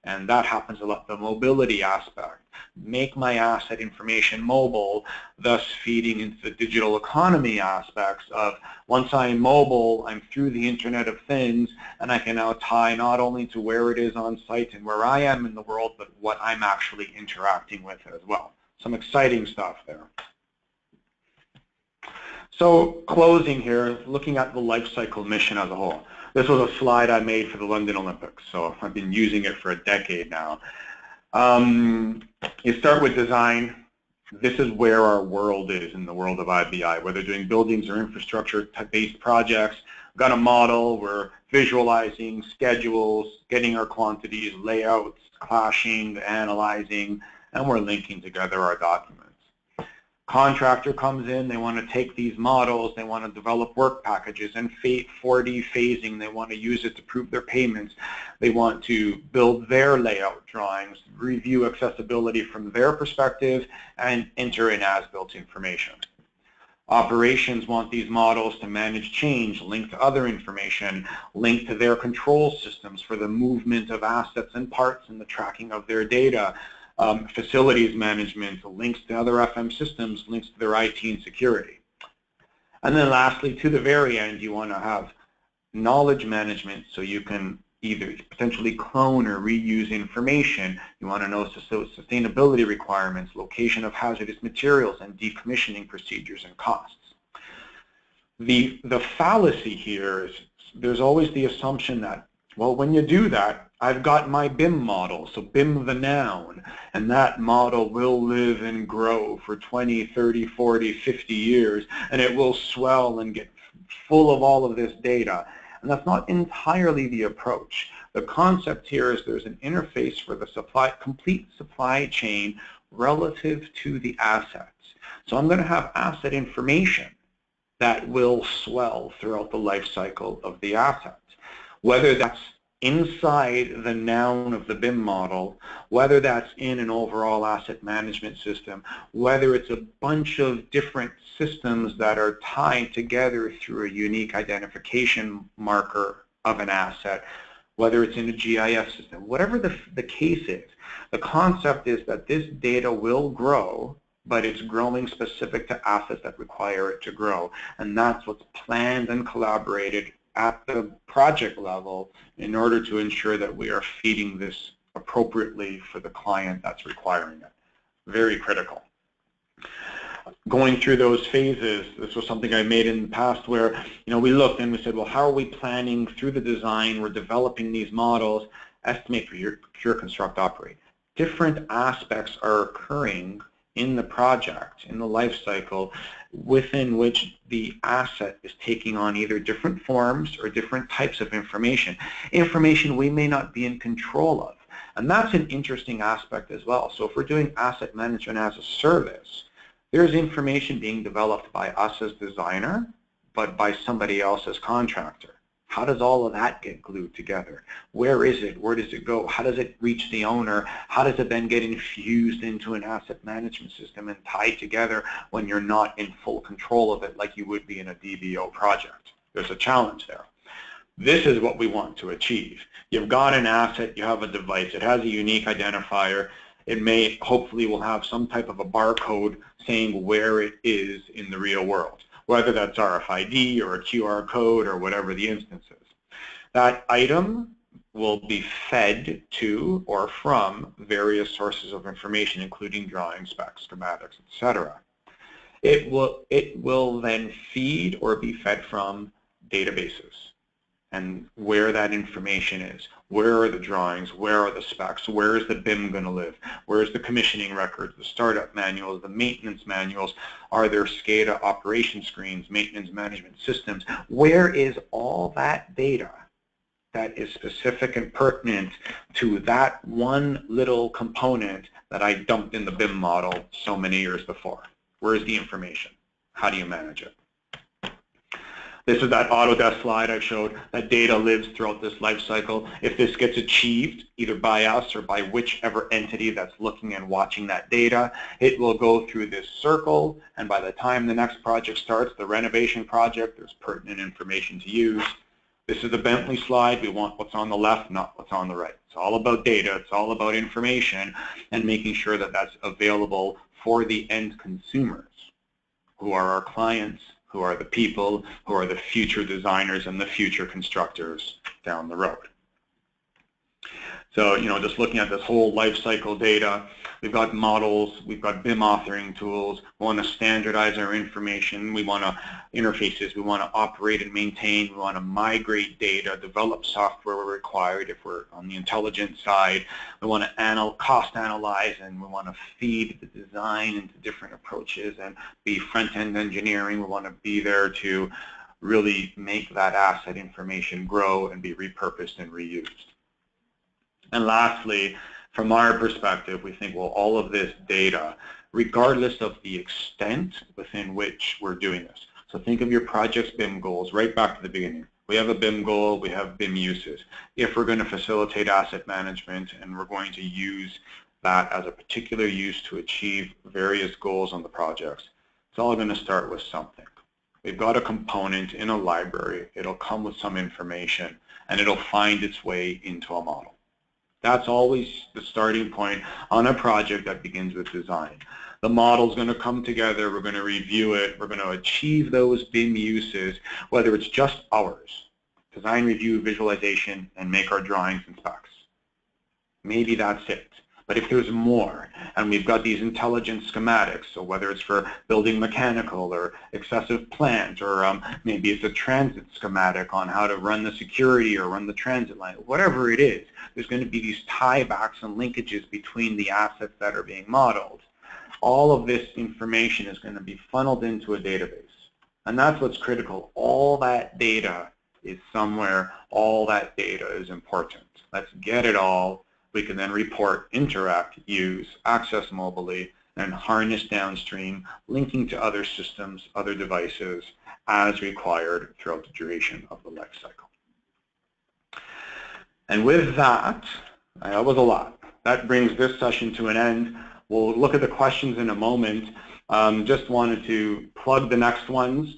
And that happens a lot, the mobility aspect. Make my asset information mobile, thus feeding into the digital economy aspects of once I'm mobile, I'm through the Internet of Things, and I can now tie not only to where it is on site and where I am in the world, but what I'm actually interacting with as well. Some exciting stuff there. So closing here, looking at the Lifecycle Mission as a whole. This was a slide I made for the London Olympics, so I've been using it for a decade now. You start with design. This is where our world is in the world of IBI, whether doing buildings or infrastructure-based projects. We've got a model, we're visualizing schedules, getting our quantities, layouts, clashing, analyzing, and we're linking together our documents. Contractor comes in, they want to take these models, they want to develop work packages and 4D phasing, they want to use it to prove their payments, they want to build their layout drawings, review accessibility from their perspective, and enter in as-built information. Operations want these models to manage change, link to other information, link to their control systems for the movement of assets and parts and the tracking of their data. Facilities management, links to other FM systems, links to their IT and security. And then lastly, to the very end, you want to have knowledge management so you can either potentially clone or reuse information. You want to know sustainability requirements, location of hazardous materials, and decommissioning procedures and costs. The fallacy here is there's always the assumption that, well, when you do that, I've got my BIM model, so BIM the noun, and that model will live and grow for 20, 30, 40, 50 years, and it will swell and get full of all of this data. And that's not entirely the approach. The concept here is there's an interface for the complete supply chain relative to the assets. So I'm going to have asset information that will swell throughout the life cycle of the assets, whether that's inside the noun of the BIM model, whether that's in an overall asset management system, whether it's a bunch of different systems that are tied together through a unique identification marker of an asset, whether it's in a GIS system, whatever the case is. The concept is that this data will grow, but it's growing specific to assets that require it to grow. And that's what's planned and collaborated at the project level in order to ensure that we are feeding this appropriately for the client that's requiring it. Very critical. Going through those phases, this was something I made in the past where, we looked and we said, well, how are we planning through the design? We're developing these models, estimate, procure, construct, operate. Different aspects are occurring in the project, in the life cycle, within which the asset is taking on either different forms or different types of information we may not be in control of. And that's an interesting aspect as well. So if we're doing asset management as a service, there's information being developed by us as designer, but by somebody else as contractor. How does all of that get glued together? Where is it? Where does it go? How does it reach the owner? How does it then get infused into an asset management system and tied together when you're not in full control of it like you would be in a DBO project? There's a challenge there. This is what we want to achieve. You've got an asset, you have a device, it has a unique identifier. It may, hopefully, will have some type of a barcode saying where it is in the real world, whether that's RFID or a QR code or whatever the instance is. That item will be fed to or from various sources of information, including drawings, specs, schematics, etc. It will then feed or be fed from databases and where that information is. Where are the drawings? Where are the specs? Where is the BIM going to live? Where is the commissioning records, the startup manuals, the maintenance manuals? Are there SCADA operation screens, maintenance management systems? Where is all that data that is specific and pertinent to that one little component that I dumped in the BIM model so many years before? Where is the information? How do you manage it? This is that Autodesk slide I showed. That data lives throughout this life cycle. If this gets achieved, either by us or by whichever entity that's looking and watching that data, it will go through this circle, and by the time the next project starts, the renovation project, there's pertinent information to use. This is the Bentley slide. We want what's on the left, not what's on the right. It's all about data. It's all about information and making sure that that's available for the end consumers, who are our clients, who are the people, who are the future designers and the future constructors down the road. So, just looking at this whole life cycle data, we've got models, we've got BIM authoring tools, we want to standardize our information, we want to interfaces, we want to operate and maintain, we want to migrate data, develop software where required if we're on the intelligence side, we want to cost analyze, and we want to feed the design into different approaches and be front-end engineering. We want to be there to really make that asset information grow and be repurposed and reused. And lastly, from our perspective, we think, well, all of this data, regardless of the extent within which we're doing this. So think of your project's BIM goals right back to the beginning. We have a BIM goal, we have BIM uses. If we're going to facilitate asset management and we're going to use that as a particular use to achieve various goals on the projects, it's all going to start with something. We've got a component in a library, it'll come with some information, and it'll find its way into a model. That's always the starting point on a project that begins with design. The model's going to come together, we're going to review it, we're going to achieve those BIM uses, whether it's just ours, design, review, visualization, and make our drawings and specs. Maybe that's it. But if there's more, and we've got these intelligent schematics, so whether it's for building mechanical or excessive plant, or maybe it's a transit schematic on how to run the security or run the transit line, whatever it is, there's going to be these tiebacks and linkages between the assets that are being modeled. All of this information is going to be funneled into a database. And that's what's critical. All that data is somewhere. All that data is important. Let's get it all. We can then report, interact, use, access mobily, and harness downstream, linking to other systems, other devices, as required throughout the duration of the life cycle. And with that, that was a lot. That brings this session to an end. We'll look at the questions in a moment. Just wanted to plug the next ones.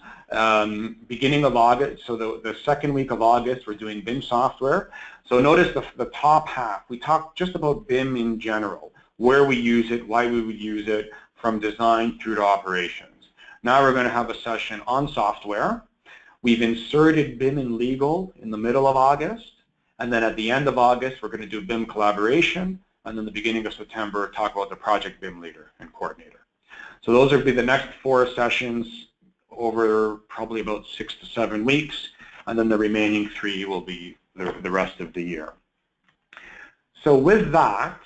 Beginning of August, so the second week of August, we're doing BIM software. So notice the top half. We talked just about BIM in general, where we use it, why we would use it, from design through to operations. Now we're going to have a session on software. We've inserted BIM and legal in the middle of August, and then at the end of August, we're going to do BIM collaboration, and then the beginning of September, talk about the project BIM leader and coordinator. So those will be the next 4 sessions over probably about 6 to 7 weeks, and then the remaining 3 will be the rest of the year. So with that,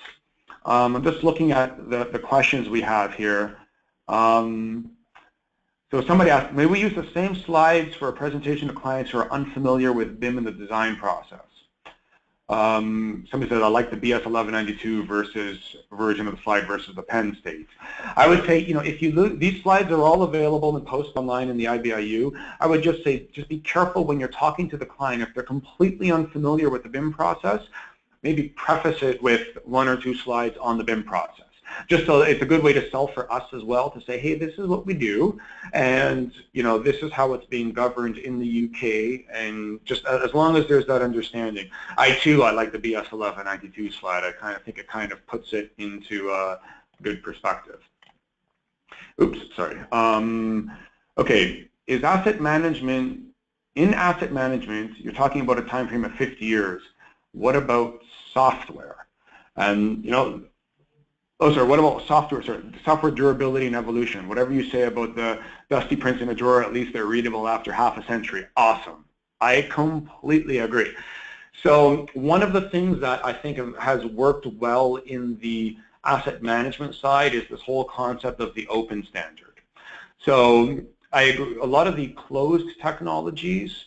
I'm just looking at the questions we have here. So somebody asked, may we use the same slides for a presentation to clients who are unfamiliar with BIM in the design process? Somebody said, I like the BS 1192 version of the slide versus the Penn State. I would say, if you look, these slides are all available and posted online in the IBIU. I would just say, just be careful when you're talking to the client. If they're completely unfamiliar with the BIM process, maybe preface it with 1 or 2 slides on the BIM process. Just so it's a good way to sell for us as well, to say, hey, this is what we do, and this is how it's being governed in the UK, and just as long as there's that understanding. I like the BS 1192 slide. I kind of think it kind of puts it into a good perspective. Oops, sorry. Okay, in asset management, you're talking about a time frame of 50 years. What about software? And what about software? Sorry, software durability and evolution. Whatever you say about the dusty prints in a drawer, at least they're readable after half a century. Awesome. I completely agree. So one of the things that I think has worked well in the asset management side is this whole concept of the open standard. So I agree, a lot of the closed technologies,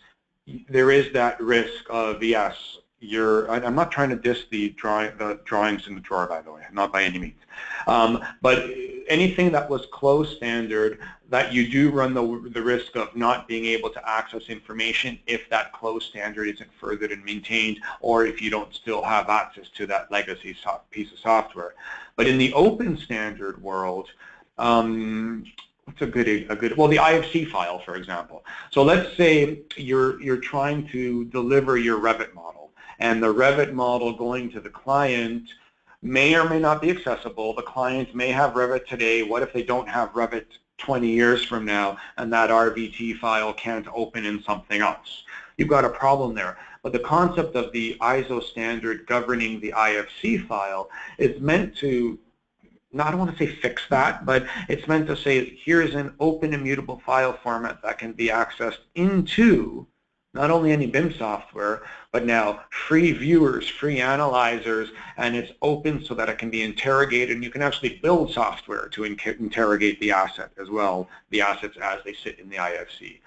there is that risk of, yes, I'm not trying to diss the drawings in the drawer, by the way, not by any means. But anything that was closed standard, that you do run the risk of not being able to access information if that closed standard isn't furthered and maintained, or if you don't still have access to that legacy piece of software. But in the open standard world, what's a good, well, the IFC file, for example. So let's say you're trying to deliver your Revit model, and the Revit model going to the client may or may not be accessible. The client may have Revit today. What if they don't have Revit 20 years from now, and that RVT file can't open in something else? You've got a problem there. But the concept of the ISO standard governing the IFC file is meant to, I don't want to say fix that, but it's meant to say, here's an open immutable file format that can be accessed into not only any BIM software, but now free viewers, free analyzers, and it's open so that it can be interrogated, and you can actually build software to interrogate the asset as well, the assets as they sit in the IFC.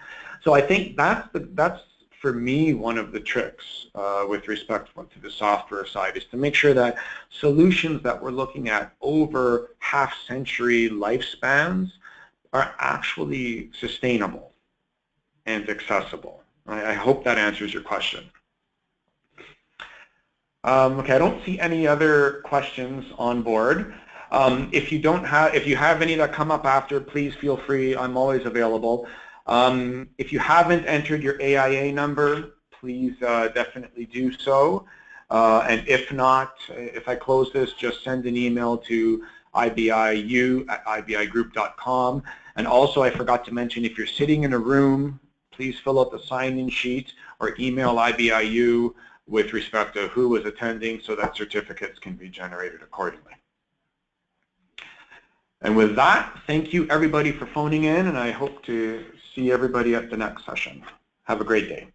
So I think that's for me, one of the tricks with respect to the software side, is to make sure that solutions that we're looking at over half-century lifespans are actually sustainable and accessible. I hope that answers your question. Okay, I don't see any other questions on board. If you have any that come up after, please feel free. I'm always available. If you haven't entered your AIA number, please definitely do so. And if not, if I close this, just send an email to ibiu@ibigroup.com. And also, I forgot to mention, if you're sitting in a room, please fill out the sign-in sheet or email IBIU with respect to who was attending so that certificates can be generated accordingly. And with that, thank you everybody for phoning in, and I hope to see everybody at the next session. Have a great day.